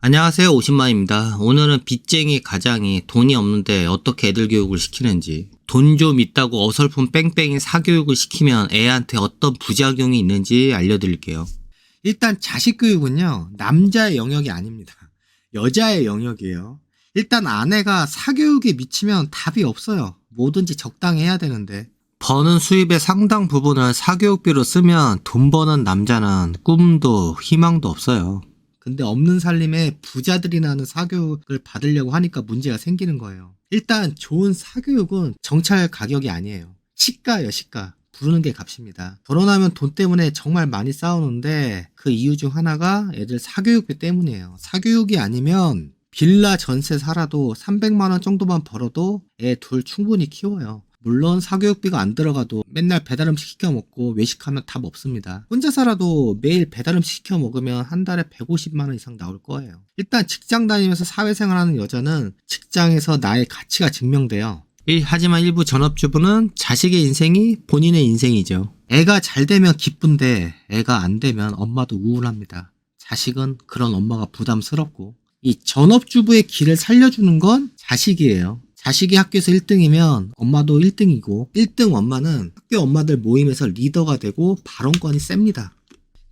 안녕하세요, 오신만입니다. 오늘은 빚쟁이 가장이 돈이 없는데 어떻게 애들 교육을 시키는지, 돈 좀 있다고 어설픈 뺑뺑이 사교육을 시키면 애한테 어떤 부작용이 있는지 알려드릴게요. 일단 자식 교육은요, 남자의 영역이 아닙니다. 여자의 영역이에요. 일단 아내가 사교육에 미치면 답이 없어요. 뭐든지 적당히 해야 되는데. 버는 수입의 상당 부분을 사교육비로 쓰면 돈 버는 남자는 꿈도 희망도 없어요. 근데 없는 살림에 부자들이나 하는 사교육을 받으려고 하니까 문제가 생기는 거예요. 일단 좋은 사교육은 정찰 가격이 아니에요. 시가예요, 시가. 부르는 게 값입니다. 결혼하면 돈 때문에 정말 많이 싸우는데 그 이유 중 하나가 애들 사교육비 때문이에요. 사교육이 아니면 빌라 전세 살아도 300만 원 정도만 벌어도 애 둘 충분히 키워요. 물론 사교육비가 안 들어가도 맨날 배달음식 시켜 먹고 외식하면 답 없습니다. 혼자 살아도 매일 배달음식 시켜 먹으면 한 달에 150만 원 이상 나올 거예요. 일단 직장 다니면서 사회생활하는 여자는 직장에서 나의 가치가 증명돼요. 하지만 일부 전업주부는 자식의 인생이 본인의 인생이죠. 애가 잘 되면 기쁜데 애가 안 되면 엄마도 우울합니다. 자식은 그런 엄마가 부담스럽고, 이 전업주부의 길을 살려주는 건 자식이에요. 자식이 학교에서 1등이면 엄마도 1등이고 1등 엄마는 학교 엄마들 모임에서 리더가 되고 발언권이 셉니다.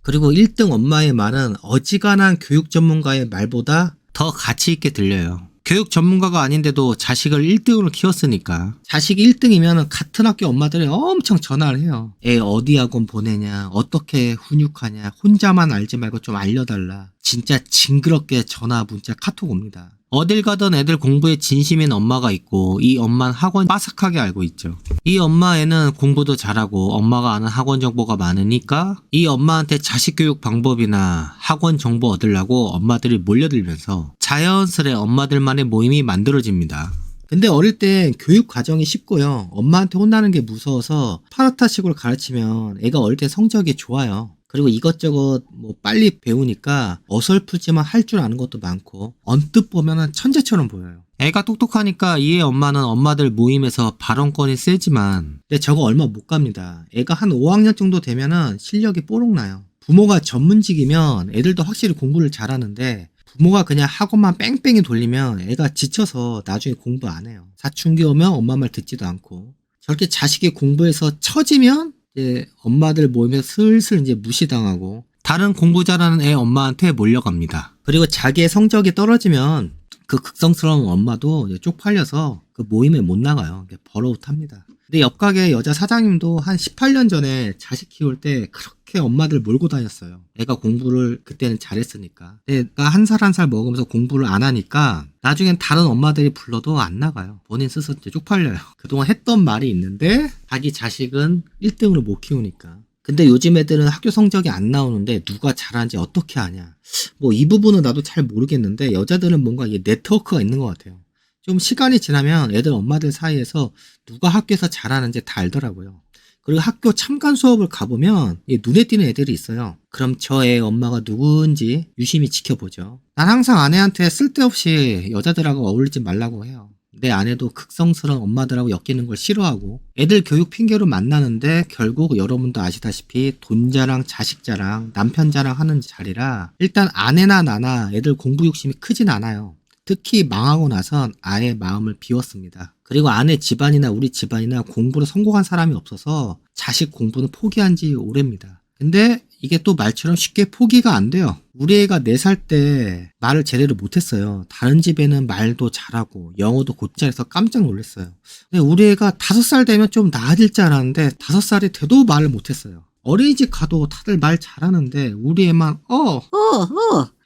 그리고 1등 엄마의 말은 어지간한 교육 전문가의 말보다 더 가치 있게 들려요. 교육 전문가가 아닌데도 자식을 1등으로 키웠으니까. 자식이 1등이면 같은 학교 엄마들이 엄청 전화를 해요. 애 어디 학원 보내냐, 어떻게 훈육하냐, 혼자만 알지 말고 좀 알려달라. 진짜 징그럽게 전화, 문자, 카톡 옵니다. 어딜 가던 애들 공부에 진심인 엄마가 있고 이 엄마는 학원 빠삭하게 알고 있죠. 이 엄마 애는 공부도 잘하고 엄마가 아는 학원 정보가 많으니까 이 엄마한테 자식 교육 방법이나 학원 정보 얻으려고 엄마들이 몰려들면서 자연스레 엄마들만의 모임이 만들어집니다. 근데 어릴 땐 교육 과정이 쉽고요. 엄마한테 혼나는 게 무서워서 파라타식으로 가르치면 애가 어릴 때 성적이 좋아요. 그리고 이것저것 빨리 배우니까 어설프지만 할 줄 아는 것도 많고 언뜻 보면은 천재처럼 보여요. 애가 똑똑하니까 이의 엄마는 엄마들 모임에서 발언권이 세지만 근데 저거 얼마 못 갑니다. 애가 한 5학년 정도 되면은 실력이 뽀록나요. 부모가 전문직이면 애들도 확실히 공부를 잘하는데 부모가 그냥 학원만 뺑뺑이 돌리면 애가 지쳐서 나중에 공부 안 해요. 사춘기 오면 엄마 말 듣지도 않고. 저렇게 자식이 공부해서 처지면 이제 엄마들 모임에서 슬슬 이제 무시당하고 다른 공부 잘하는 애 엄마한테 몰려갑니다. 그리고 자기의 성적이 떨어지면 그 극성스러운 엄마도 이제 쪽팔려서 그 모임에 못 나가요. 버러웃합니다. 근데 옆가게 여자 사장님도 한 18년 전에 자식 키울 때 그렇게 엄마들 몰고 다녔어요. 애가 공부를 그때는 잘했으니까. 애가 한 살 한 살 먹으면서 공부를 안 하니까 나중엔 다른 엄마들이 불러도 안 나가요. 본인 스스로 쪽팔려요. 그동안 했던 말이 있는데 자기 자식은 1등으로 못 키우니까. 근데 요즘 애들은 학교 성적이 안 나오는데 누가 잘하는지 어떻게 아냐. 이 부분은 나도 잘 모르겠는데 여자들은 뭔가 이게 네트워크가 있는 것 같아요. 좀 시간이 지나면 애들 엄마들 사이에서 누가 학교에서 잘하는지 다 알더라고요. 그리고 학교 참관 수업을 가보면 눈에 띄는 애들이 있어요. 그럼 저 애 엄마가 누군지 유심히 지켜보죠. 난 항상 아내한테 쓸데없이 여자들하고 어울리지 말라고 해요. 내 아내도 극성스러운 엄마들하고 엮이는 걸 싫어하고 애들 교육 핑계로 만나는데 결국 여러분도 아시다시피 돈 자랑, 자식 자랑, 남편 자랑 하는 자리라 일단 아내나 나나 애들 공부 욕심이 크진 않아요. 특히 망하고 나선 아예 마음을 비웠습니다. 그리고 아내 집안이나 우리 집안이나 공부로 성공한 사람이 없어서 자식 공부는 포기한 지 오래입니다. 근데 이게 또 말처럼 쉽게 포기가 안 돼요. 우리 애가 4살 때 말을 제대로 못했어요. 다른 집에는 말도 잘하고 영어도 곧잘해서 깜짝 놀랐어요. 근데 우리 애가 5살 되면 좀 나아질 줄 알았는데 5살이 돼도 말을 못했어요. 어린이집 가도 다들 말 잘하는데 우리 애만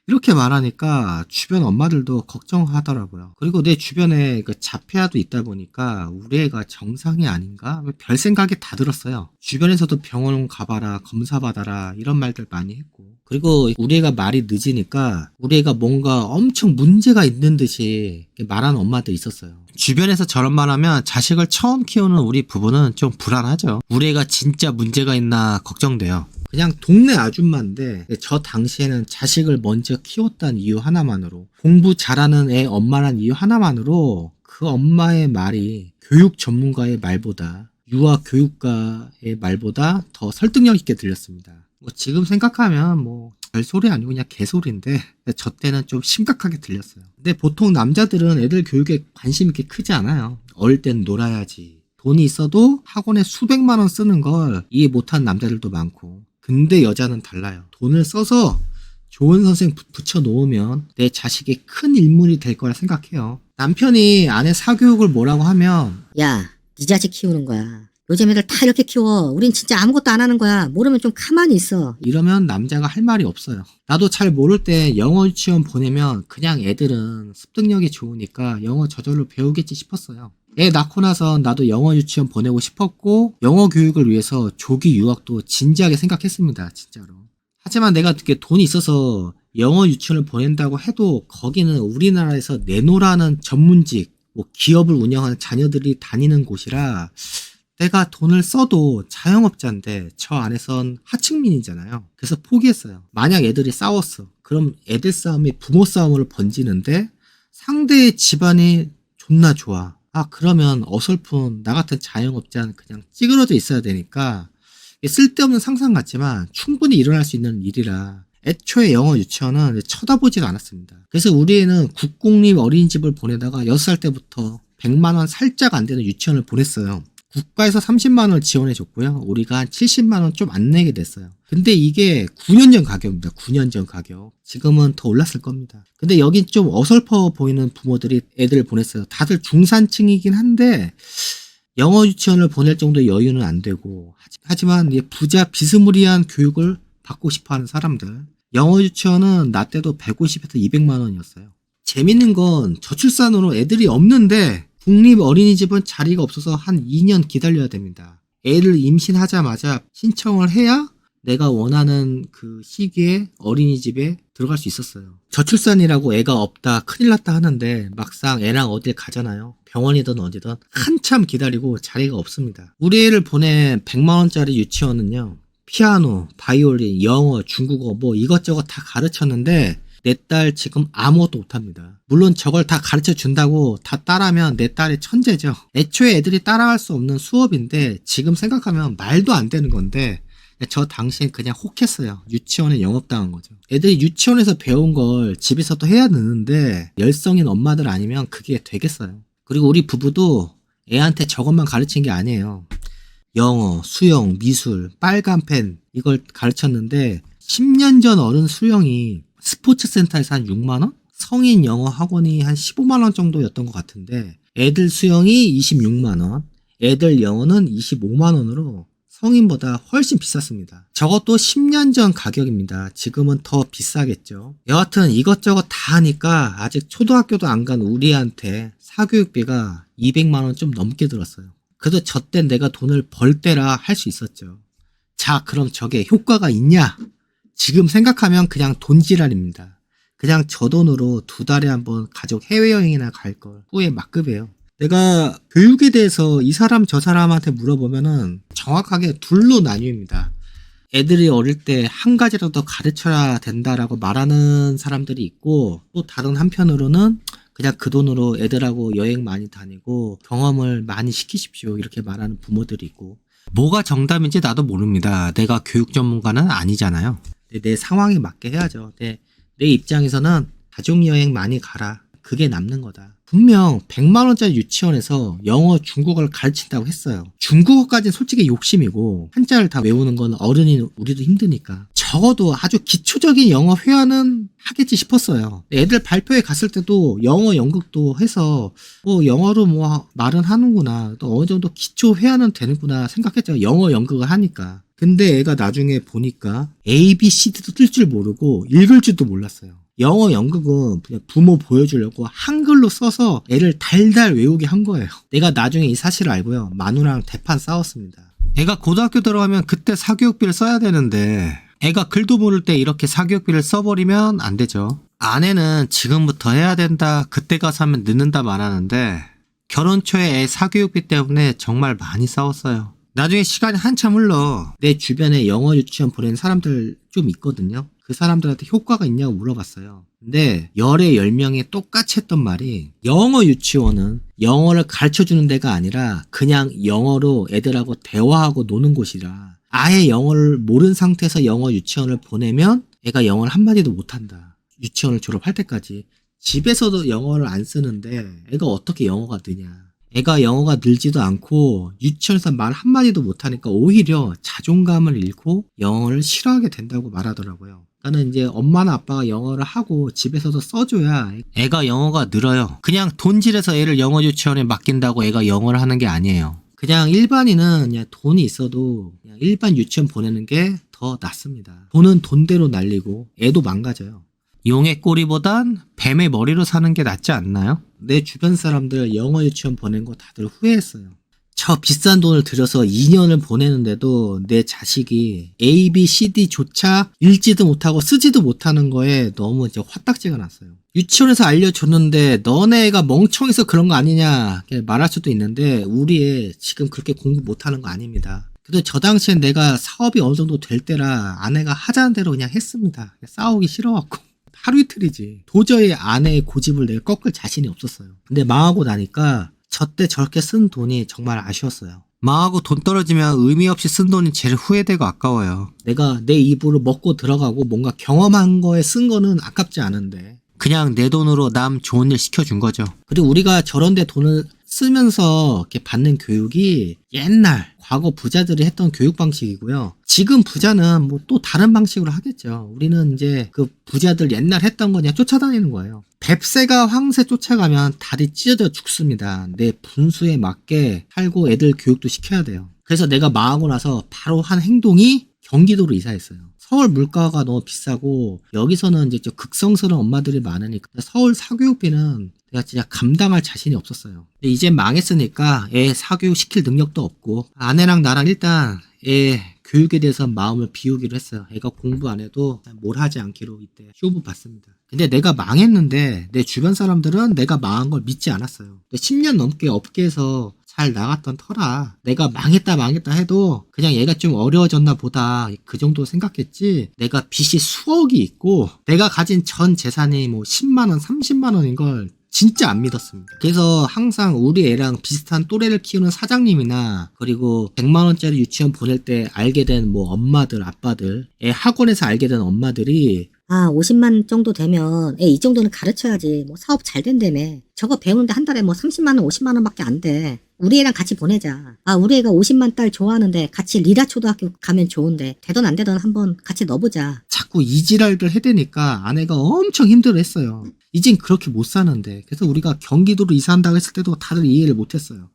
이렇게 말하니까 주변 엄마들도 걱정하더라고요. 그리고 내 주변에 자폐아도 있다 보니까 우리 애가 정상이 아닌가? 별 생각이 다 들었어요. 주변에서도 병원 가봐라, 검사 받아라 이런 말들 많이 했고. 그리고 우리 애가 말이 늦으니까 우리 애가 뭔가 엄청 문제가 있는 듯이 말하는 엄마들 있었어요. 주변에서 저런 말하면 자식을 처음 키우는 우리 부부는 좀 불안하죠. 우리 애가 진짜 문제가 있나 걱정돼요. 그냥 동네 아줌마인데 저 당시에는 자식을 먼저 키웠다는 이유 하나만으로 공부 잘하는 애 엄마란 이유 하나만으로 그 엄마의 말이 교육 전문가의 말보다 유아 교육가의 말보다 더 설득력 있게 들렸습니다. 뭐 지금 생각하면 뭐 별소리 아니고 그냥 개소리인데 저 때는 좀 심각하게 들렸어요. 근데 보통 남자들은 애들 교육에 관심이 이렇게 크지 않아요. 어릴 땐 놀아야지. 돈이 있어도 학원에 수백만 원 쓰는 걸 이해 못하는 남자들도 많고. 근데 여자는 달라요. 돈을 써서 좋은 선생 붙여 놓으면 내 자식이 큰 인물이 될 거라 생각해요. 남편이 아내 사교육을 뭐라고 하면 야, 네 자식 키우는 거야. 요즘 애들 다 이렇게 키워. 우린 진짜 아무것도 안 하는 거야. 모르면 좀 가만히 있어. 이러면 남자가 할 말이 없어요. 나도 잘 모를 때 영어 유치원 보내면 그냥 애들은 습득력이 좋으니까 영어 저절로 배우겠지 싶었어요. 애 낳고 나서 나도 영어 유치원 보내고 싶었고 영어 교육을 위해서 조기 유학도 진지하게 생각했습니다. 진짜로. 하지만 내가 그게 돈이 있어서 영어 유치원을 보낸다고 해도 거기는 우리나라에서 내노라는 전문직, 뭐 기업을 운영하는 자녀들이 다니는 곳이라 내가 돈을 써도 자영업자인데 저 안에선 하층민이잖아요. 그래서 포기했어요. 만약 애들이 싸웠어. 그럼 애들 싸움이 부모 싸움으로 번지는데 상대의 집안이 존나 좋아. 아, 그러면 어설픈 나 같은 자영업자는 그냥 찌그러져 있어야 되니까 쓸데없는 상상 같지만 충분히 일어날 수 있는 일이라 애초에 영어 유치원은 쳐다보지도 않았습니다. 그래서 우리 애는 국공립 어린이집을 보내다가 6살 때부터 100만 원 살짝 안 되는 유치원을 보냈어요. 국가에서 30만 원을 지원해 줬고요. 우리가 한 70만 원 좀 안 내게 됐어요. 근데 이게 9년 전 가격입니다. 9년 전 가격. 지금은 더 올랐을 겁니다. 근데 여긴 좀 어설퍼 보이는 부모들이 애들을 보냈어요. 다들 중산층이긴 한데 영어 유치원을 보낼 정도의 여유는 안 되고 하지만 부자 비스무리한 교육을 받고 싶어하는 사람들. 영어 유치원은 나 때도 150에서 200만 원이었어요. 재밌는 건 저출산으로 애들이 없는데 국립 어린이집은 자리가 없어서 한 2년 기다려야 됩니다. 애를 임신하자마자 신청을 해야 내가 원하는 그 시기에 어린이집에 들어갈 수 있었어요. 저출산이라고 애가 없다 큰일 났다 하는데 막상 애랑 어딜 가잖아요. 병원이든 어디든 한참 기다리고 자리가 없습니다. 우리 애를 보낸 100만 원짜리 유치원은요. 피아노, 바이올린, 영어, 중국어 뭐 이것저것 다 가르쳤는데 내 딸 지금 아무것도 못합니다. 물론 저걸 다 가르쳐 준다고 다 따라하면 내 딸이 천재죠. 애초에 애들이 따라갈 수 없는 수업인데 지금 생각하면 말도 안 되는 건데 저 당시엔 그냥 혹했어요. 유치원에 영업당한 거죠. 애들이 유치원에서 배운 걸 집에서도 해야 되는데 열성인 엄마들 아니면 그게 되겠어요. 그리고 우리 부부도 애한테 저것만 가르친 게 아니에요. 영어, 수영, 미술, 빨간 펜 이걸 가르쳤는데 10년 전 어른 수영이 스포츠센터에서 한 6만원? 성인 영어 학원이 한 15만원 정도였던 것 같은데 애들 수영이 26만원, 애들 영어는 25만원으로 성인보다 훨씬 비쌌습니다. 저것도 10년 전 가격입니다. 지금은 더 비싸겠죠. 여하튼 이것저것 다 하니까 아직 초등학교도 안 간 우리한테 사교육비가 200만원 좀 넘게 들었어요. 그래도 저 땐 내가 돈을 벌 때라 할 수 있었죠. 자, 그럼 저게 효과가 있냐? 지금 생각하면 그냥 돈지랄입니다. 그냥 저 돈으로 2달에 한번 가족 해외여행이나 갈 걸 후회 막급해요. 내가 교육에 대해서 이 사람 저 사람한테 물어보면은 정확하게 둘로 나뉩니다. 애들이 어릴 때 한 가지라도 가르쳐야 된다라고 말하는 사람들이 있고 또 다른 한편으로는 그냥 그 돈으로 애들하고 여행 많이 다니고 경험을 많이 시키십시오 이렇게 말하는 부모들이 있고 뭐가 정답인지 나도 모릅니다. 내가 교육 전문가는 아니잖아요. 내 상황에 맞게 해야죠. 내 입장에서는 가족여행 많이 가라. 그게 남는 거다. 분명 100만원짜리 유치원에서 영어, 중국어를 가르친다고 했어요. 중국어까지는 솔직히 욕심이고 한자를 다 외우는 건 어른인 우리도 힘드니까 적어도 아주 기초적인 영어 회화는 하겠지 싶었어요. 애들 발표회 갔을 때도 영어 연극도 해서 영어로 뭐 말은 하는구나 또 어느 정도 기초 회화는 되는구나 생각했죠. 영어 연극을 하니까. 근데 애가 나중에 보니까 A, B, C, D도 뜰 줄 모르고 읽을 줄도 몰랐어요. 영어 연극은 그냥 부모 보여주려고 한글로 써서 애를 달달 외우게 한 거예요. 내가 나중에 이 사실을 알고요. 마누라랑 대판 싸웠습니다. 애가 고등학교 들어가면 그때 사교육비를 써야 되는데 애가 글도 모를 때 이렇게 사교육비를 써버리면 안 되죠. 아내는 지금부터 해야 된다, 그때 가서 하면 늦는다 말하는데 결혼 초에 애 사교육비 때문에 정말 많이 싸웠어요. 나중에 시간이 한참 흘러 내 주변에 영어 유치원 보내는 사람들 좀 있거든요. 그 사람들한테 효과가 있냐고 물어봤어요. 근데 열에 10명이 똑같이 했던 말이 영어 유치원은 영어를 가르쳐주는 데가 아니라 그냥 영어로 애들하고 대화하고 노는 곳이라 아예 영어를 모르는 상태에서 영어 유치원을 보내면 애가 영어를 한마디도 못한다. 유치원을 졸업할 때까지. 집에서도 영어를 안 쓰는데 애가 어떻게 영어가 느냐. 애가 영어가 늘지도 않고 유치원에서 말 한마디도 못하니까 오히려 자존감을 잃고 영어를 싫어하게 된다고 말하더라고요. 그러니까 이제 엄마나 아빠가 영어를 하고 집에서도 써줘야 애가 영어가 늘어요. 그냥 돈질해서 애를 영어 유치원에 맡긴다고 애가 영어를 하는 게 아니에요. 그냥 일반인은 그냥 돈이 있어도 그냥 일반 유치원 보내는 게 더 낫습니다. 돈은 돈대로 날리고 애도 망가져요. 용의 꼬리보단 뱀의 머리로 사는 게 낫지 않나요? 내 주변 사람들 영어 유치원 보낸 거 다들 후회했어요. 저 비싼 돈을 들여서 2년을 보내는데도 내 자식이 A, B, C, D조차 읽지도 못하고 쓰지도 못하는 거에 너무 이제 화딱지가 났어요. 유치원에서 알려줬는데 너네 애가 멍청해서 그런 거 아니냐 말할 수도 있는데 우리 애 지금 그렇게 공부 못하는 거 아닙니다. 그래도 저 당시엔 내가 사업이 어느 정도 될 때라 아내가 하자는 대로 그냥 했습니다. 싸우기 싫어갖고. 하루 이틀이지. 도저히 아내의 고집을 내가 꺾을 자신이 없었어요. 근데 망하고 나니까 저때 저렇게 쓴 돈이 정말 아쉬웠어요. 망하고 돈 떨어지면 의미 없이 쓴 돈이 제일 후회되고 아까워요. 내가 내 입으로 먹고 들어가고 뭔가 경험한 거에 쓴 거는 아깝지 않은데. 그냥 내 돈으로 남 좋은 일 시켜준 거죠. 그리고 우리가 저런 데 돈을 쓰면서 이렇게 받는 교육이 옛날 과거 부자들이 했던 교육 방식이고요. 지금 부자는 뭐 또 다른 방식으로 하겠죠. 우리는 이제 그 부자들 옛날 했던 거 그냥 쫓아다니는 거예요. 뱁새가 황새 쫓아가면 다리 찢어져 죽습니다. 내 분수에 맞게 살고 애들 교육도 시켜야 돼요. 그래서 내가 망하고 나서 바로 한 행동이 경기도로 이사했어요. 서울 물가가 너무 비싸고 여기서는 이제 좀 극성스러운 엄마들이 많으니까 서울 사교육비는 내가 진짜 감당할 자신이 없었어요. 근데 이제 망했으니까 애 사교육 시킬 능력도 없고 아내랑 나랑 일단 애 교육에 대해서 마음을 비우기로 했어요. 애가 공부 안 해도 뭘 하지 않기로 이때 쇼부 받습니다. 근데 내가 망했는데 내 주변 사람들은 내가 망한 걸 믿지 않았어요. 10년 넘게 업계에서 잘 나갔던 터라 내가 망했다 해도 그냥 얘가 좀 어려워졌나 보다 그 정도 생각했지 내가 빚이 수억이 있고 내가 가진 전 재산이 뭐 10만원 30만원인 걸 진짜 안 믿었습니다. 그래서 항상 우리 애랑 비슷한 또래를 키우는 사장님이나 그리고 100만원짜리 유치원 보낼 때 알게 된 뭐 엄마들 아빠들 애 학원에서 알게 된 엄마들이 50만 정도 되면 애 이 정도는 가르쳐야지 뭐 사업 잘 된다며. 저거 배우는데 한 달에 뭐 30만 원 50만 원밖에 안 돼. 우리 애랑 같이 보내자. 우리 애가 50만 딸 좋아하는데 같이 리라 초등학교 가면 좋은데 되든 안 되든 한번 같이 넣어보자. 자꾸 이지랄들 해대니까 아내가 엄청 힘들어했어요. 이젠 그렇게 못 사는데 그래서 우리가 경기도로 이사한다고 했을 때도 다들 이해를 못했어요.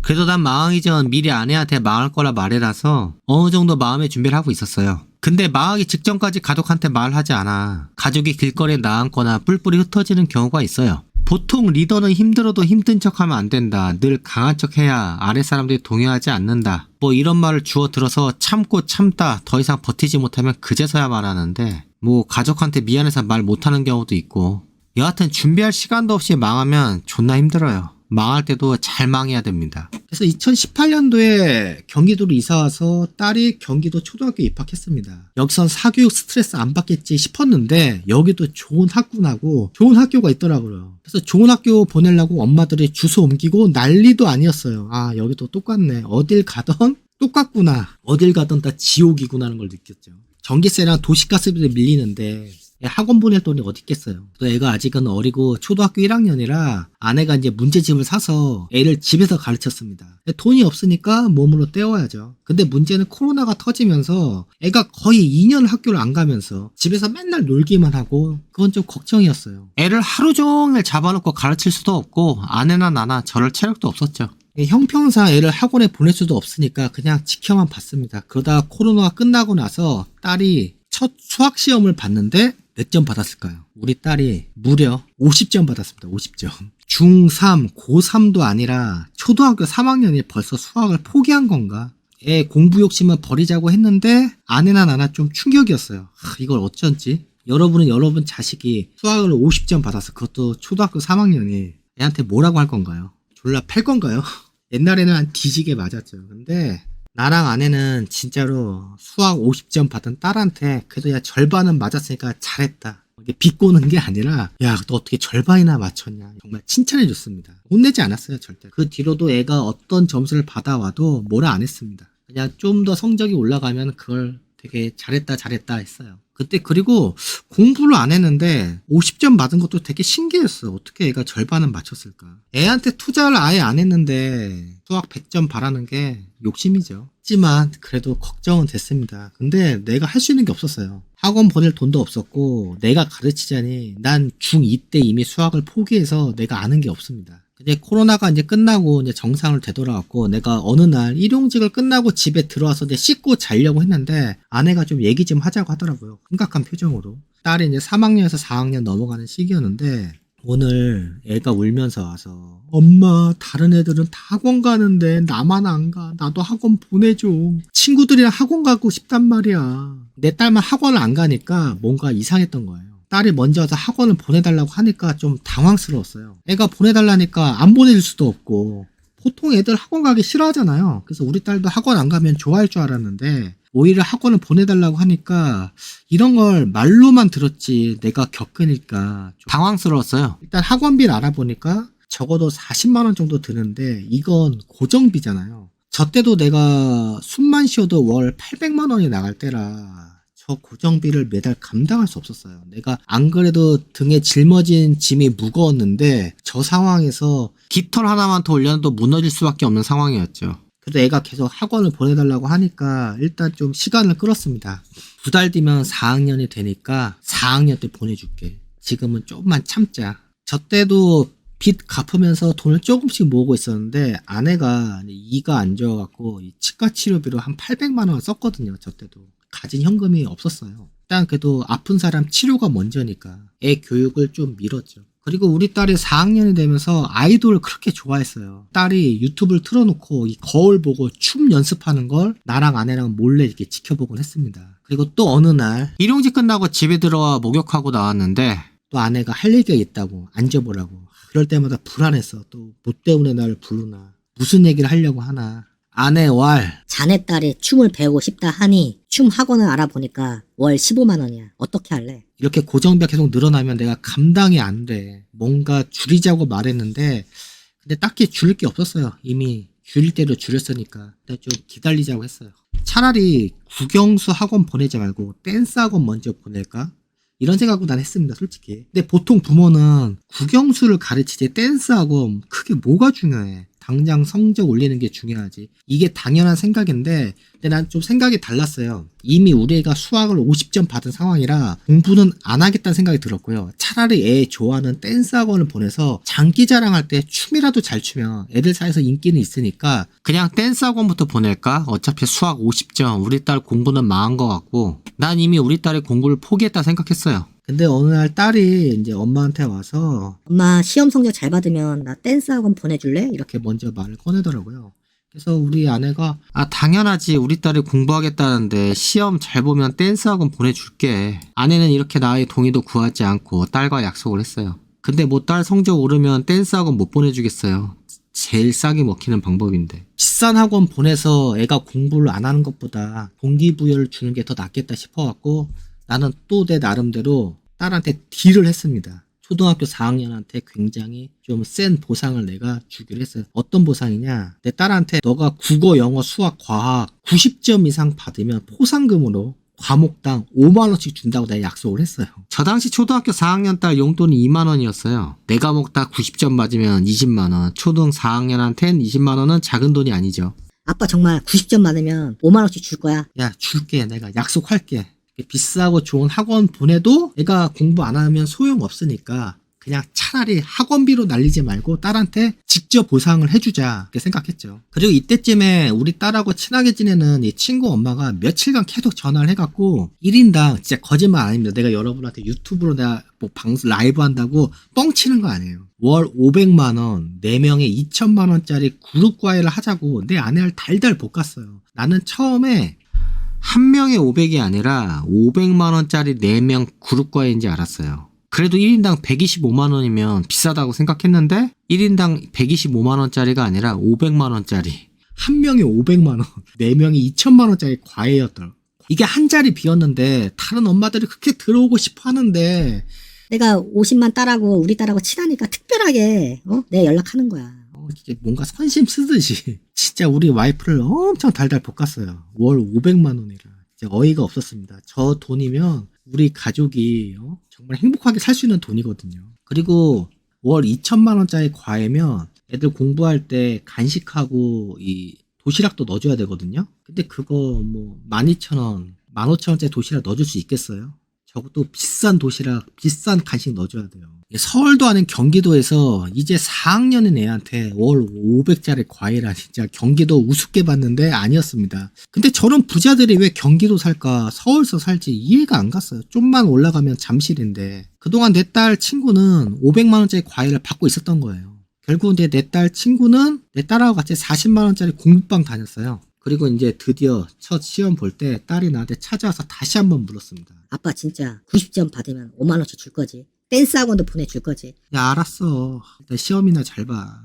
그래도 난 망하기 전 미리 아내한테 망할 거라 말해놔서 어느 정도 마음의 준비를 하고 있었어요. 근데 망하기 직전까지 가족한테 말하지 않아. 가족이 길거리에 나앉거나 뿔뿔이 흩어지는 경우가 있어요. 보통 리더는 힘들어도 힘든 척하면 안 된다. 늘 강한 척해야 아래 사람들이 동요하지 않는다. 뭐 이런 말을 주워 들어서 참고 참다 더 이상 버티지 못하면 그제서야 말하는데 뭐 가족한테 미안해서 말 못하는 경우도 있고 여하튼 준비할 시간도 없이 망하면 존나 힘들어요. 망할 때도 잘 망해야 됩니다. 그래서 2018년도에 경기도로 이사와서 딸이 경기도 초등학교에 입학했습니다. 여기선 사교육 스트레스 안 받겠지 싶었는데 여기도 좋은 학군하고 좋은 학교가 있더라고요. 그래서 좋은 학교 보내려고 엄마들이 주소 옮기고 난리도 아니었어요. 여기도 똑같네. 어딜 가던 똑같구나. 어딜 가던 다 지옥이구나 하는 걸 느꼈죠. 전기세랑 도시가스비도 밀리는데 학원 보낼 돈이 어디 있겠어요. 또 애가 아직은 어리고 초등학교 1학년이라 아내가 이제 문제집을 사서 애를 집에서 가르쳤습니다. 돈이 없으니까 몸으로 때워야죠. 근데 문제는 코로나가 터지면서 애가 거의 2년 학교를 안 가면서 집에서 맨날 놀기만 하고 그건 좀 걱정이었어요. 애를 하루 종일 잡아놓고 가르칠 수도 없고 아내나 나나 저럴 체력도 없었죠. 형평상 애를 학원에 보낼 수도 없으니까 그냥 지켜만 봤습니다. 그러다가 코로나가 끝나고 나서 딸이 첫 수학시험을 봤는데 몇 점 받았을까요? 우리 딸이 무려 50점 받았습니다. 50점. 중3, 고3도 아니라 초등학교 3학년이 벌써 수학을 포기한 건가? 애 공부 욕심은 버리자고 했는데 아내나 나나 좀 충격이었어요. 이걸 어쩐지? 여러분은 여러분 자식이 수학을 50점 받아서 그것도 초등학교 3학년이 애한테 뭐라고 할 건가요? 졸라 팰 건가요? 옛날에는 한 뒤지게 맞았죠. 근데 나랑 아내는 진짜로 수학 50점 받은 딸한테 그래도 야 절반은 맞았으니까 잘했다. 이게 비꼬는 게 아니라 야 너 어떻게 절반이나 맞췄냐. 정말 칭찬해 줬습니다. 혼내지 않았어요 절대. 그 뒤로도 애가 어떤 점수를 받아와도 뭐라 안 했습니다. 그냥 좀 더 성적이 올라가면 그걸 되게 잘했다 했어요. 그때 그리고 공부를 안 했는데 50점 받은 것도 되게 신기했어. 어떻게 애가 절반은 맞췄을까. 애한테 투자를 아예 안 했는데 수학 100점 바라는 게 욕심이죠. 하지만 그래도 걱정은 됐습니다. 근데 내가 할 수 있는 게 없었어요. 학원 보낼 돈도 없었고 내가 가르치자니 난 중2 때 이미 수학을 포기해서 내가 아는 게 없습니다. 근데 코로나가 이제 끝나고 이제 정상을 되돌아왔고 내가 어느 날 일용직을 끝나고 집에 들어와서 이제 씻고 자려고 했는데 아내가 좀 얘기 좀 하자고 하더라고요. 심각한 표정으로. 딸이 이제 3학년에서 4학년 넘어가는 시기였는데 오늘 애가 울면서 와서 엄마 다른 애들은 다 학원 가는데 나만 안 가. 나도 학원 보내줘. 친구들이랑 학원 가고 싶단 말이야. 내 딸만 학원을 안 가니까 뭔가 이상했던 거예요. 딸이 먼저 와서 학원을 보내달라고 하니까 좀 당황스러웠어요. 애가 보내달라니까 안 보내줄 수도 없고 보통 애들 학원 가기 싫어하잖아요. 그래서 우리 딸도 학원 안 가면 좋아할 줄 알았는데 오히려 학원을 보내달라고 하니까 이런 걸 말로만 들었지 내가 겪으니까 좀 당황스러웠어요. 일단 학원비를 알아보니까 적어도 40만 원 정도 드는데 이건 고정비잖아요. 저 때도 내가 숨만 쉬어도 월 800만 원이 나갈 때라 저 고정비를 매달 감당할 수 없었어요. 내가 안 그래도 등에 짊어진 짐이 무거웠는데 저 상황에서 깃털 하나만 더 올려도 무너질 수밖에 없는 상황이었죠. 그래도 애가 계속 학원을 보내달라고 하니까 일단 좀 시간을 끌었습니다. 2달 뒤면 4학년이 되니까 4학년 때 보내줄게. 지금은 조금만 참자. 저 때도 빚 갚으면서 돈을 조금씩 모으고 있었는데 아내가 이가 안 좋아갖고 이 치과 치료비로 한 800만 원을 썼거든요. 저 때도. 가진 현금이 없었어요. 일단 그래도 아픈 사람 치료가 먼저니까 애 교육을 좀 미뤘죠. 그리고 우리 딸이 4학년이 되면서 아이돌을 그렇게 좋아했어요. 딸이 유튜브를 틀어놓고 이 거울 보고 춤 연습하는 걸 나랑 아내랑 몰래 이렇게 지켜보곤 했습니다. 그리고 또 어느 날 일용직 끝나고 집에 들어와 목욕하고 나왔는데 또 아내가 할 얘기가 있다고 앉아보라고. 그럴 때마다 불안했어. 또 뭐 때문에 나를 부르나. 무슨 얘기를 하려고 하나. 아내 왈. 자네 딸이 춤을 배우고 싶다 하니 춤 학원을 알아보니까 월 15만 원이야. 어떻게 할래? 이렇게 고정비가 계속 늘어나면 내가 감당이 안 돼. 뭔가 줄이자고 말했는데 근데 딱히 줄일 게 없었어요. 이미 줄일 대로 줄였으니까 일단 좀 기다리자고 했어요. 차라리 국영수 학원 보내지 말고 댄스 학원 먼저 보낼까? 이런 생각도 난 했습니다, 솔직히. 근데 보통 부모는 국영수를 가르치지 댄스 학원 그게 뭐가 중요해? 당장 성적 올리는 게 중요하지. 이게 당연한 생각인데 근데 난 좀 생각이 달랐어요. 이미 우리 애가 수학을 50점 받은 상황이라 공부는 안 하겠다는 생각이 들었고요. 차라리 애 좋아하는 댄스 학원을 보내서 장기 자랑할 때 춤이라도 잘 추면 애들 사이에서 인기는 있으니까 그냥 댄스 학원부터 보낼까? 어차피 수학 50점 우리 딸 공부는 망한 것 같고 난 이미 우리 딸의 공부를 포기했다 생각했어요. 근데 어느 날 딸이 이제 엄마한테 와서 엄마 시험 성적 잘 받으면 나 댄스 학원 보내줄래? 이렇게. 이렇게 먼저 말을 꺼내더라고요. 그래서 우리 아내가 당연하지. 우리 딸이 공부하겠다는데 시험 잘 보면 댄스 학원 보내줄게. 아내는 이렇게 나의 동의도 구하지 않고 딸과 약속을 했어요. 근데 뭐 딸 성적 오르면 댄스 학원 못 보내주겠어요. 제일 싸게 먹히는 방법인데. 비싼 학원 보내서 애가 공부를 안 하는 것보다 동기부여를 주는 게 더 낫겠다 싶어갖고 나는 또 내 나름대로 딸한테 딜을 했습니다. 초등학교 4학년한테 굉장히 좀 센 보상을 내가 주기로 했어요. 어떤 보상이냐? 내 딸한테 너가 국어, 영어, 수학, 과학 90점 이상 받으면 포상금으로 과목당 5만 원씩 준다고 내가 약속을 했어요. 저 당시 초등학교 4학년 딸 용돈이 2만 원이었어요. 네 과목 다 90점 맞으면 20만 원. 초등 4학년한텐 20만 원은 작은 돈이 아니죠. 아빠 정말 90점 받으면 5만 원씩 줄 거야. 야, 줄게. 내가 약속할게. 비싸고 좋은 학원 보내도 애가 공부 안 하면 소용없으니까 그냥 차라리 학원비로 날리지 말고 딸한테 직접 보상을 해주자 이렇게 생각했죠. 그리고 이때쯤에 우리 딸하고 친하게 지내는 이 친구 엄마가 며칠간 계속 전화를 해갖고 1인당 진짜 거짓말 아닙니다. 내가 여러분한테 유튜브로 내가 뭐 방송 라이브 한다고 뻥치는 거 아니에요. 월 500만 원, 4명에 2천만 원짜리 그룹 과외를 하자고 내 아내를 달달 볶았어요. 나는 처음에 한 명에 500이 아니라 500만 원짜리 4명 그룹 과외인지 알았어요. 그래도 1인당 125만 원이면 비싸다고 생각했는데 1인당 125만 원짜리가 아니라 500만 원짜리. 한 명에 500만 원, 4명이 2천만 원짜리 과외였더라고. 이게 한 자리 비었는데 다른 엄마들이 그렇게 들어오고 싶어 하는데 내가 50만 딸하고 우리 딸하고 친하니까 특별하게 내 연락하는 거야. 진짜 뭔가 선심 쓰듯이 진짜 우리 와이프를 엄청 달달 볶았어요. 월 500만 원이라 진짜 어이가 없었습니다. 저 돈이면 우리 가족이 정말 행복하게 살 수 있는 돈이거든요. 그리고 월 2천만 원짜리 과외면 애들 공부할 때 간식하고 이 도시락도 넣어줘야 되거든요. 근데 그거 뭐 12,000원, 15,000원짜리 도시락 넣어줄 수 있겠어요? 저것도 비싼 도시락, 비싼 간식 넣어줘야 돼요. 서울도 아닌 경기도에서 이제 4학년인 애한테 월 500짜리 과외라 진짜 경기도 우습게 봤는데 아니었습니다. 근데 저런 부자들이 왜 경기도 살까 서울서 살지 이해가 안 갔어요. 좀만 올라가면 잠실인데 그동안 내 딸 친구는 500만 원짜리 과외를 받고 있었던 거예요. 결국 이제 내 딸 친구는 내 딸하고 같이 40만 원짜리 공부방 다녔어요. 그리고 이제 드디어 첫 시험 볼 때 딸이 나한테 찾아와서 다시 한번 물었습니다. 아빠 진짜 90점 받으면 5만 원씩 줄 거지? 댄스 학원도 보내줄 거지? 야 알았어. 일단 시험이나 잘 봐.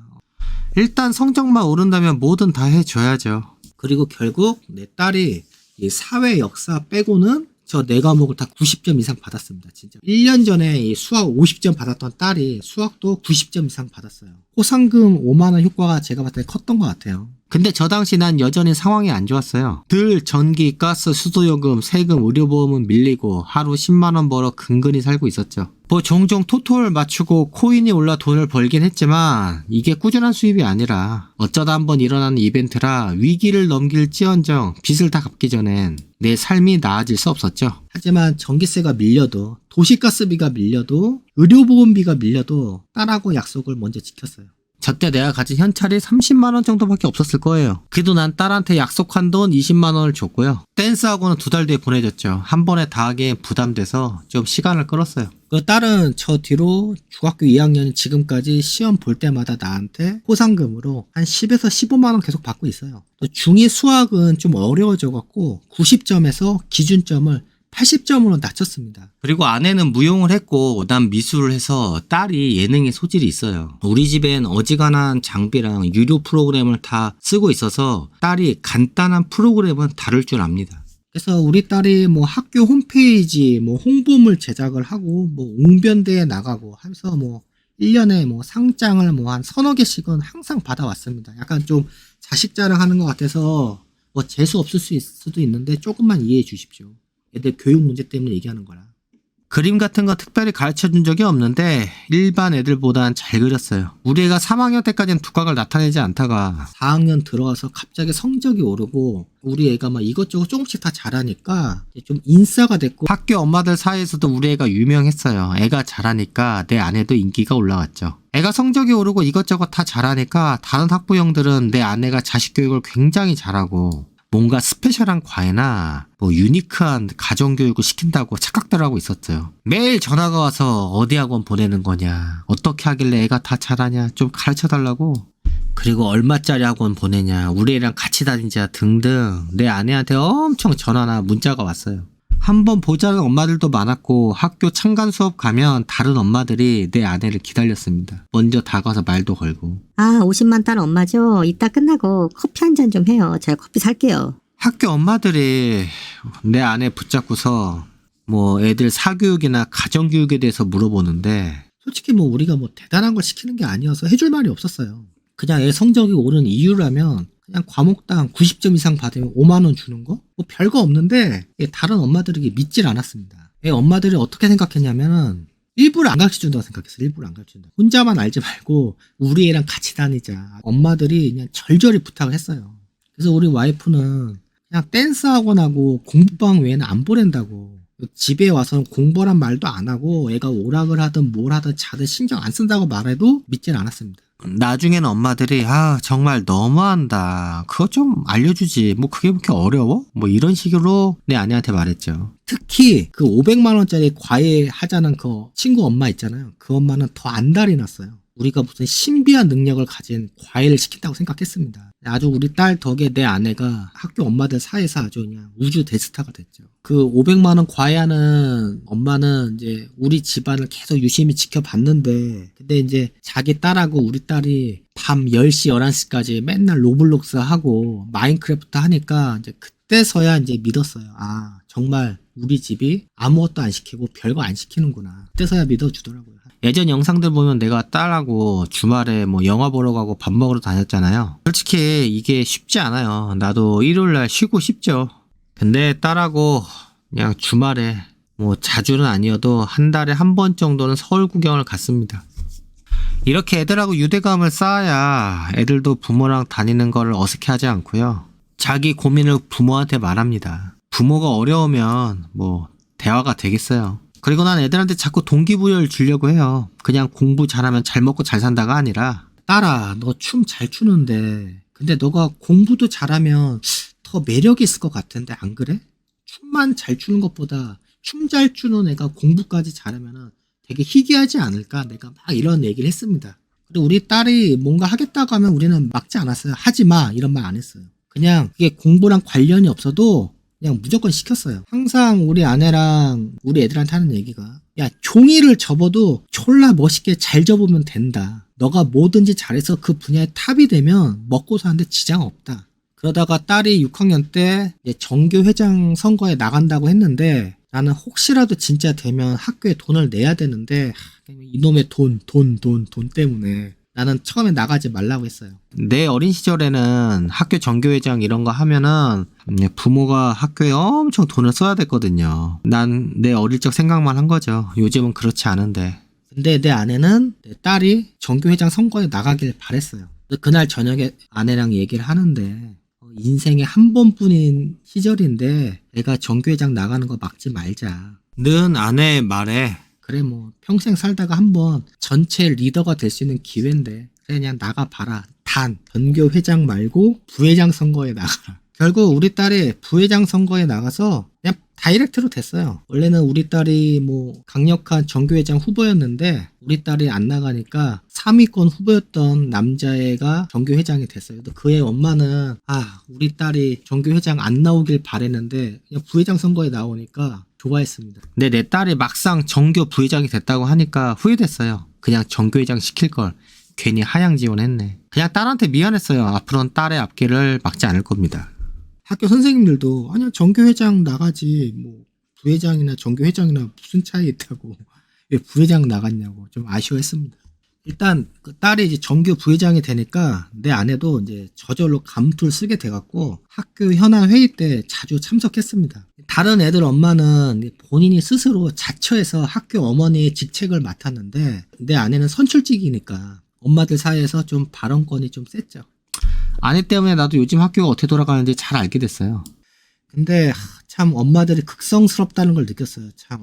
일단 성적만 오른다면 뭐든 다 해줘야죠. 그리고 결국 내 딸이 이 사회 역사 빼고는 저 네 과목을 다 90점 이상 받았습니다. 진짜 1년 전에 이 수학 50점 받았던 딸이 수학도 90점 이상 받았어요. 포상금 5만 원 효과가 제가 봤을 때 컸던 것 같아요. 근데 저 당시 난 여전히 상황이 안 좋았어요. 늘 전기, 가스, 수도요금, 세금, 의료보험은 밀리고 하루 10만 원 벌어 근근히 살고 있었죠. 뭐 종종 토토를 맞추고 코인이 올라 돈을 벌긴 했지만 이게 꾸준한 수입이 아니라 어쩌다 한번 일어나는 이벤트라 위기를 넘길지언정 빚을 다 갚기 전엔 내 삶이 나아질 수 없었죠. 하지만 전기세가 밀려도 도시가스비가 밀려도 의료보험비가 밀려도 딸하고 약속을 먼저 지켰어요. 저때 내가 가진 현찰이 30만 원 정도밖에 없었을 거예요. 그래도 난 딸한테 약속한 돈 20만 원을 줬고요. 댄스학원은 2달 뒤에 보내줬죠. 한 번에 다 하기엔 부담돼서 좀 시간을 끌었어요. 그 딸은 저 뒤로 중학교 2학년 지금까지 시험 볼 때마다 나한테 포상금으로 한 10에서 15만 원 계속 받고 있어요. 또 중2 수학은 좀 어려워져갖고 90점에서 기준점을 80점으로 낮췄습니다. 그리고 아내는 무용을 했고 난 미술을 해서 딸이 예능에 소질이 있어요. 우리 집엔 어지간한 장비랑 유료 프로그램을 다 쓰고 있어서 딸이 간단한 프로그램은 다룰 줄 압니다. 그래서 우리 딸이 뭐 학교 홈페이지 뭐 홍보물 제작을 하고 뭐 웅변대에 나가고 하면서 뭐 1년에 뭐 상장을 뭐 한 서너 개씩은 항상 받아왔습니다. 약간 좀 자식 자랑하는 것 같아서 뭐 재수 없을 수도 있는데 조금만 이해해 주십시오. 애들 교육 문제 때문에 얘기하는 거라. 그림 같은 거 특별히 가르쳐준 적이 없는데 일반 애들보단 잘 그렸어요. 우리 애가 3학년 때까지는 두각을 나타내지 않다가 4학년 들어와서 갑자기 성적이 오르고 우리 애가 막 이것저것 조금씩 다 잘하니까 이제 좀 인싸가 됐고 학교 엄마들 사이에서도 우리 애가 유명했어요. 애가 잘하니까 내 아내도 인기가 올라갔죠. 애가 성적이 오르고 이것저것 다 잘하니까 다른 학부형들은 내 아내가 자식 교육을 굉장히 잘하고 뭔가 스페셜한 과외나 뭐 유니크한 가정교육을 시킨다고 착각들 하고 있었어요. 매일 전화가 와서 어디 학원 보내는 거냐, 어떻게 하길래 애가 다 잘하냐, 좀 가르쳐달라고. 그리고 얼마짜리 학원 보내냐, 우리 애랑 같이 다니자 등등 내 아내한테 엄청 전화나 문자가 왔어요. 한번 보자는 엄마들도 많았고 학교 참관 수업 가면 다른 엄마들이 내 아내를 기다렸습니다. 먼저 다가와서 말도 걸고. 아 50만 딸 엄마죠? 이따 끝나고 커피 한 잔 좀 해요. 제가 커피 살게요. 학교 엄마들이 내 아내 붙잡고서 뭐 애들 사교육이나 가정교육에 대해서 물어보는데 솔직히 뭐 우리가 뭐 대단한 걸 시키는 게 아니어서 해줄 말이 없었어요. 그냥 애 성적이 오른 이유라면 그냥 과목당 90점 이상 받으면 5만 원 주는 거? 뭐 별거 없는데 다른 엄마들에게 믿질 않았습니다. 애 엄마들이 어떻게 생각했냐면은 일부러 안 가르쳐준다고 생각했어. 일부러 안 가르쳐준다. 혼자만 알지 말고 우리 애랑 같이 다니자. 엄마들이 그냥 절절히 부탁을 했어요. 그래서 우리 와이프는 그냥 댄스 학원하고 공부방 외에는 안 보낸다고. 집에 와서는 공부란 말도 안 하고 애가 오락을 하든 뭘 하든 자든 신경 안 쓴다고 말해도 믿질 않았습니다. 나중에는 엄마들이 정말 너무한다. 그거 좀 알려주지. 뭐 그게 그렇게 어려워? 뭐 이런 식으로 내 아내한테 말했죠. 특히 그 500만 원짜리 과외 하자는 그 친구 엄마 있잖아요. 그 엄마는 더 안달이 났어요. 우리가 무슨 신비한 능력을 가진 과외를 시킨다고 생각했습니다. 아주 우리 딸 덕에 내 아내가 학교 엄마들 사이에서 아주 그냥 우주 대스타가 됐죠. 그 500만 원 과외하는 엄마는 이제 우리 집안을 계속 유심히 지켜봤는데 근데 이제 자기 딸하고 우리 딸이 밤 10시, 11시까지 맨날 로블록스 하고 마인크래프트 하니까 이제 그때서야 이제 믿었어요. 아, 정말 우리 집이 아무것도 안 시키고 별거 안 시키는구나. 그때서야 믿어주더라고요. 예전 영상들 보면 내가 딸하고 주말에 뭐 영화 보러 가고 밥 먹으러 다녔잖아요. 솔직히 이게 쉽지 않아요. 나도 일요일날 쉬고 싶죠. 근데 딸하고 그냥 주말에 뭐 자주는 아니어도 한 달에 한 번 정도는 서울 구경을 갔습니다. 이렇게 애들하고 유대감을 쌓아야 애들도 부모랑 다니는 걸 어색해하지 않고요. 자기 고민을 부모한테 말합니다. 부모가 어려우면 뭐 대화가 되겠어요. 그리고 난 애들한테 자꾸 동기부여를 주려고 해요. 그냥 공부 잘하면 잘 먹고 잘 산다가 아니라 딸아, 너 춤 잘 추는데 근데 너가 공부도 잘하면 더 매력이 있을 것 같은데 안 그래? 춤만 잘 추는 것보다 춤 잘 추는 애가 공부까지 잘하면 되게 희귀하지 않을까? 내가 막 이런 얘기를 했습니다. 그리고 우리 딸이 뭔가 하겠다고 하면 우리는 막지 않았어요. 하지 마 이런 말 안 했어요. 그냥 이게 공부랑 관련이 없어도 그냥 무조건 시켰어요. 항상 우리 아내랑 우리 애들한테 하는 얘기가 야, 종이를 접어도 졸라 멋있게 잘 접으면 된다. 너가 뭐든지 잘해서 그 분야에 탑이 되면 먹고 사는데 지장 없다. 그러다가 딸이 6학년 때 이제 정교회장 선거에 나간다고 했는데 나는 혹시라도 진짜 되면 학교에 돈을 내야 되는데 이놈의 돈 때문에 나는 처음에 나가지 말라고 했어요. 내 어린 시절에는 학교 정교회장 이런 거 하면은 부모가 학교에 엄청 돈을 써야 됐거든요. 난 내 어릴 적 생각만 한 거죠. 요즘은 그렇지 않은데. 근데 내 아내는 내 딸이 정교회장 선거에 나가길 바랬어요. 그날 저녁에 아내랑 얘기를 하는데 인생에 한 번뿐인 시절인데 내가 정교회장 나가는 거 막지 말자. 는 아내의 말에 그래 뭐 평생 살다가 한번 전체 리더가 될 수 있는 기회인데 그래 그냥 나가봐라. 단 전교회장 말고 부회장 선거에 나가라. 결국 우리 딸이 부회장 선거에 나가서 그냥 다이렉트로 됐어요. 원래는 우리 딸이 뭐 강력한 정교회장 후보였는데 우리 딸이 안 나가니까 3위권 후보였던 남자애가 정교회장이 됐어요. 그 애 엄마는 우리 딸이 정교회장 안 나오길 바랬는데 그냥 부회장 선거에 나오니까 좋아했습니다. 근데 내 딸이 막상 정교 부회장이 됐다고 하니까 후회됐어요. 그냥 정교회장 시킬 걸 괜히 하향 지원했네. 그냥 딸한테 미안했어요. 앞으로는 딸의 앞길을 막지 않을 겁니다. 학교 선생님들도 아니야 정교회장 나가지 뭐 부회장이나 정교회장이나 무슨 차이 있다고 왜 부회장 나갔냐고 좀 아쉬워했습니다. 일단 그 딸이 이제 정교 부회장이 되니까 내 아내도 이제 저절로 감투를 쓰게 돼갖고 학교 현안 회의 때 자주 참석했습니다. 다른 애들 엄마는 본인이 스스로 자처해서 학교 어머니의 직책을 맡았는데 내 아내는 선출직이니까 엄마들 사이에서 좀 발언권이 좀 셌죠. 아내 때문에 나도 요즘 학교가 어떻게 돌아가는지 잘 알게 됐어요. 근데 참 엄마들이 극성스럽다는 걸 느꼈어요. 참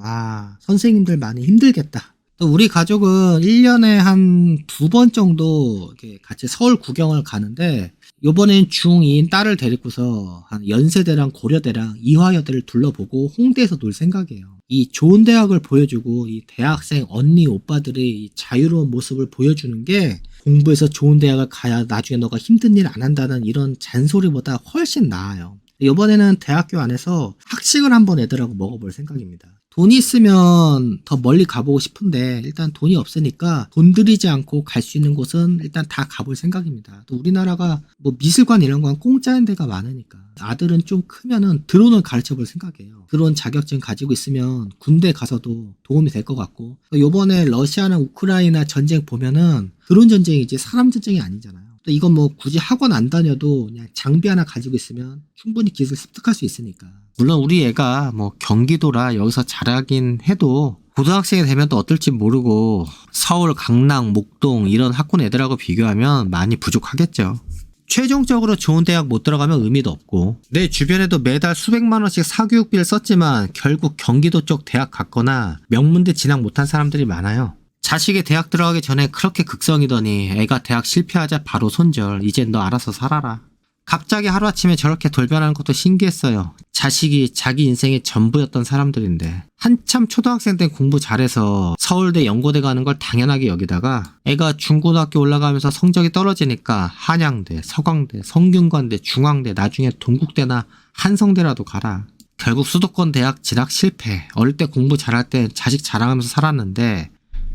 선생님들 많이 힘들겠다. 또 우리 가족은 1년에 한 2번 정도 이렇게 같이 서울 구경을 가는데 요번엔 중2인 딸을 데리고서 한 연세대랑 고려대랑 이화여대를 둘러보고 홍대에서 놀 생각이에요. 이 좋은 대학을 보여주고 이 대학생 언니 오빠들의 이 자유로운 모습을 보여주는 게 공부해서 좋은 대학을 가야 나중에 너가 힘든 일 안 한다는 이런 잔소리보다 훨씬 나아요. 이번에는 대학교 안에서 학식을 한번 애들하고 먹어볼 생각입니다. 돈이 있으면 더 멀리 가보고 싶은데 일단 돈이 없으니까 돈 들이지 않고 갈 수 있는 곳은 일단 다 가볼 생각입니다. 또 우리나라가 뭐 미술관 이런 건 공짜인 데가 많으니까 아들은 좀 크면은 드론을 가르쳐 볼 생각이에요. 드론 자격증 가지고 있으면 군대 가서도 도움이 될 것 같고 요번에 러시아나 우크라이나 전쟁 보면은 드론 전쟁이지 사람 전쟁이 아니잖아요. 또 이건 뭐 굳이 학원 안 다녀도 그냥 장비 하나 가지고 있으면 충분히 기술 습득할 수 있으니까. 물론 우리 애가 뭐 경기도라 여기서 잘하긴 해도 고등학생이 되면 또 어떨지 모르고 서울, 강남, 목동 이런 학군 애들하고 비교하면 많이 부족하겠죠. 최종적으로 좋은 대학 못 들어가면 의미도 없고 내 주변에도 매달 수백만 원씩 사교육비를 썼지만 결국 경기도 쪽 대학 갔거나 명문대 진학 못한 사람들이 많아요. 자식이 대학 들어가기 전에 그렇게 극성이더니 애가 대학 실패하자 바로 손절. 이젠 너 알아서 살아라. 갑자기 하루아침에 저렇게 돌변하는 것도 신기했어요. 자식이 자기 인생의 전부였던 사람들인데 한참 초등학생 때 공부 잘해서 서울대 연고대 가는 걸 당연하게 여기다가 애가 중고등학교 올라가면서 성적이 떨어지니까 한양대, 서강대, 성균관대, 중앙대, 나중에 동국대나 한성대라도 가라. 결국 수도권 대학 진학 실패. 어릴 때 공부 잘할 때 자식 자랑하면서 살았는데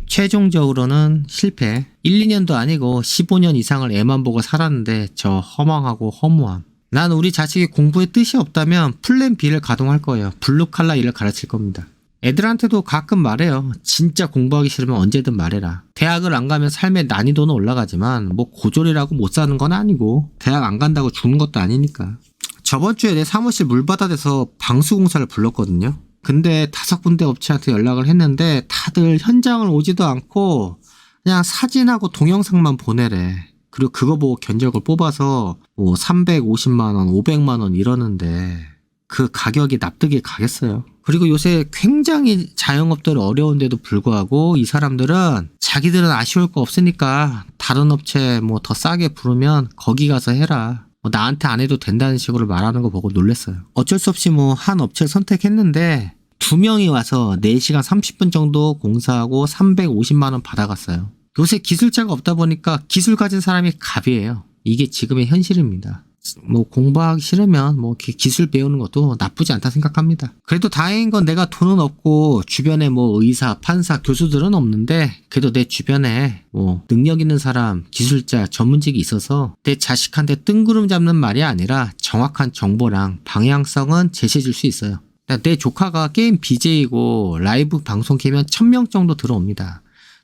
최종적으로는 실패. 1, 2년도 아니고 15년 이상을 애만 보고 살았는데 저 허망하고 허무함. 난 우리 자식이 공부에 뜻이 없다면 플랜 B를 가동할 거예요. 블루칼라 일을 가르칠 겁니다. 애들한테도 가끔 말해요. 진짜 공부하기 싫으면 언제든 말해라. 대학을 안 가면 삶의 난이도는 올라가지만 뭐 고졸이라고 못 사는 건 아니고 대학 안 간다고 죽는 것도 아니니까. 저번 주에 내 사무실 물받아대서 방수공사를 불렀거든요. 근데 5군데 업체한테 연락을 했는데 다들 현장을 오지도 않고 그냥 사진하고 동영상만 보내래. 그리고 그거 보고 견적을 뽑아서 뭐 350만원, 500만원 이러는데 그 가격이 납득이 가겠어요. 그리고 요새 굉장히 자영업들 어려운데도 불구하고 이 사람들은 자기들은 아쉬울 거 없으니까 다른 업체 뭐 더 싸게 부르면 거기 가서 해라. 뭐 나한테 안 해도 된다는 식으로 말하는 거 보고 놀랬어요. 어쩔 수 없이 뭐 한 업체를 선택했는데 2명이 와서 4시간 30분 정도 공사하고 350만원 받아갔어요. 요새 기술자가 없다 보니까 기술 가진 사람이 갑이에요. 이게 지금의 현실입니다. 뭐 공부하기 싫으면 뭐 기술 배우는 것도 나쁘지 않다 생각합니다. 그래도 다행인 건 내가 돈은 없고 주변에 뭐 의사, 판사, 교수들은 없는데 그래도 내 주변에 뭐 능력 있는 사람, 기술자, 전문직이 있어서 내 자식한테 뜬구름 잡는 말이 아니라 정확한 정보랑 방향성은 제시해 줄 수 있어요. 내 조카가 게임 BJ이고 라이브 방송 키면 1000명 정도 들어옵니다.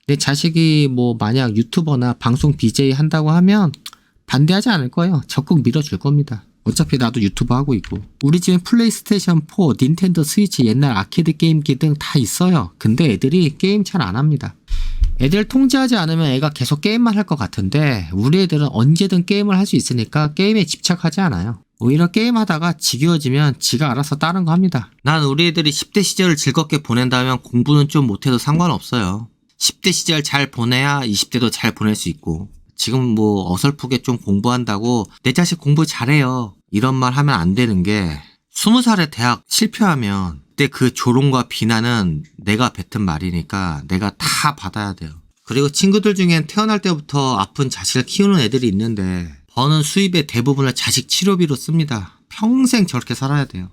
내 자식이 뭐 만약 유튜버나 방송 BJ 한다고 하면 반대하지 않을 거예요. 적극 밀어줄 겁니다. 어차피 나도 유튜브 하고 있고. 우리 집엔 플레이스테이션 4, 닌텐도 스위치, 옛날 아케이드 게임기 등 다 있어요. 근데 애들이 게임 잘 안 합니다. 애들 통제하지 않으면 애가 계속 게임만 할 것 같은데 우리 애들은 언제든 게임을 할 수 있으니까 게임에 집착하지 않아요. 오히려 게임하다가 지겨워지면 지가 알아서 다른 거 합니다. 난 우리 애들이 10대 시절을 즐겁게 보낸다면 공부는 좀 못해도 상관없어요. 10대 시절 잘 보내야 20대도 잘 보낼 수 있고 지금 뭐 어설프게 좀 공부한다고 내 자식 공부 잘해요 이런 말 하면 안 되는 게 20살에 대학 실패하면 그때 그 조롱과 비난은 내가 뱉은 말이니까 내가 다 받아야 돼요. 그리고 친구들 중엔 태어날 때부터 아픈 자식을 키우는 애들이 있는데 버는 수입의 대부분을 자식 치료비로 씁니다. 평생 저렇게 살아야 돼요.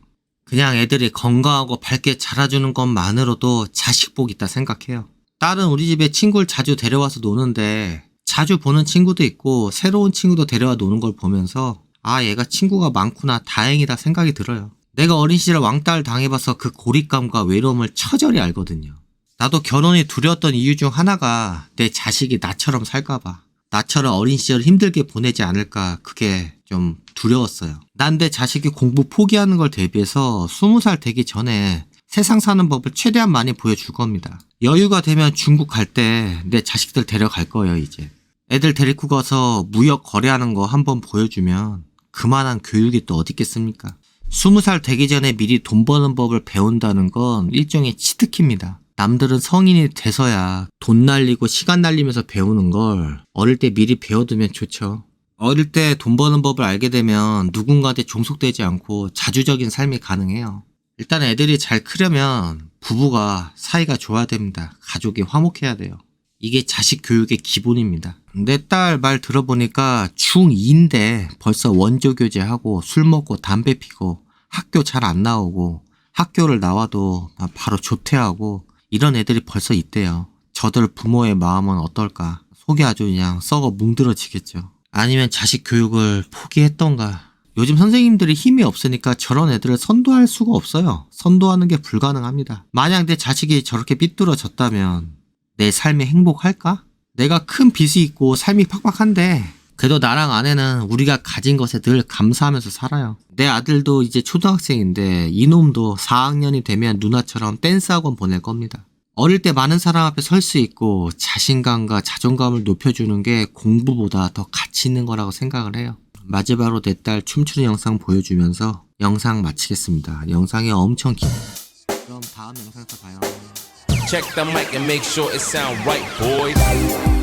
그냥 애들이 건강하고 밝게 자라주는 것만으로도 자식 복 있다 생각해요. 딸은 우리 집에 친구를 자주 데려와서 노는데 자주 보는 친구도 있고 새로운 친구도 데려와 노는 걸 보면서 아 얘가 친구가 많구나 다행이다 생각이 들어요. 내가 어린 시절 왕따를 당해봐서 그 고립감과 외로움을 처절히 알거든요. 나도 결혼이 두려웠던 이유 중 하나가 내 자식이 나처럼 살까봐 나처럼 어린 시절을 힘들게 보내지 않을까 그게 좀 두려웠어요. 난 내 자식이 공부 포기하는 걸 대비해서 20살 되기 전에 세상 사는 법을 최대한 많이 보여줄 겁니다. 여유가 되면 중국 갈 때 내 자식들 데려갈 거예요 이제. 애들 데리고 가서 무역 거래하는 거 한번 보여주면 그만한 교육이 또 어디 있겠습니까? 20살 되기 전에 미리 돈 버는 법을 배운다는 건 일종의 치트키입니다. 남들은 성인이 돼서야 돈 날리고 시간 날리면서 배우는 걸 어릴 때 미리 배워두면 좋죠. 어릴 때 돈 버는 법을 알게 되면 누군가한테 종속되지 않고 자주적인 삶이 가능해요. 일단 애들이 잘 크려면 부부가 사이가 좋아야 됩니다. 가족이 화목해야 돼요. 이게 자식 교육의 기본입니다. 내 딸 말 들어보니까 중2인데 벌써 원조교제하고 술 먹고 담배 피고 학교 잘 안 나오고 학교를 나와도 바로 조퇴하고 이런 애들이 벌써 있대요. 저들 부모의 마음은 어떨까? 속이 아주 그냥 썩어 뭉들어지겠죠. 아니면 자식 교육을 포기했던가. 요즘 선생님들이 힘이 없으니까 저런 애들을 선도할 수가 없어요. 선도하는 게 불가능합니다. 만약 내 자식이 저렇게 삐뚤어졌다면 내 삶에 행복할까? 내가 큰 빚이 있고 삶이 팍팍한데 그래도 나랑 아내는 우리가 가진 것에 늘 감사하면서 살아요. 내 아들도 이제 초등학생인데 이놈도 4학년이 되면 누나처럼 댄스 학원 보낼 겁니다. 어릴 때 많은 사람 앞에 설 수 있고 자신감과 자존감을 높여주는 게 공부보다 더 가치 있는 거라고 생각을 해요. 마지막으로 내 딸 춤추는 영상 보여주면서 영상 마치겠습니다. 영상이 엄청 깁니다. 그럼 다음 영상에서 봐요. Check the mic and make sure it sound right, boys.